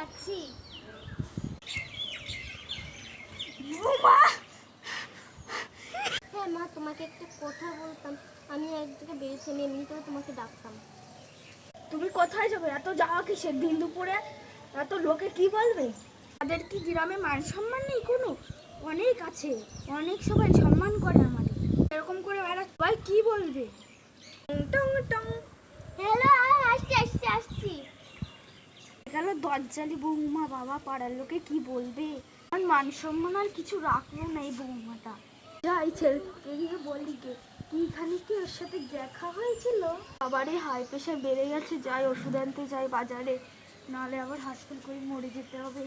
যাচ্ছি। হ্যাঁ মা, তোমাকে একটা কথা বলতাম। আমি এক জায়গায় বেরিয়েছি, আমি এমনি করে তোমাকে ডাকতাম। তুমি কোথায় যাবে? এত যাওয়া কিসের দিন দুপুরে? এত লোকে কি বলবে? তাদের কি গ্রামে মান সম্মান নেই কোনো? অনেক আছে, অনেক সবাই সম্মান করে আমাদের। এরকম করে বেড়া সবাই কি বলবে? টং টং। হ্যালো, আসছি আসছি আসছি। গেল দজ্জালি বৌমা, বাবা পাড়ার লোকে কি বলবে? আমার মান সম্মান আর কিছু রাখলো না এই বৌমাটা। যাই ছেলেকে গিয়ে বলি গে, কি খালি কি ওর সাথে দেখা হয়েছিল? আবারই হাই প্রেশার বেড়ে গেছে, যাই ওষুধ আনতে যাই বাজারে, নাহলে আবার হাসপাতাল করে মরে যেতে হবে।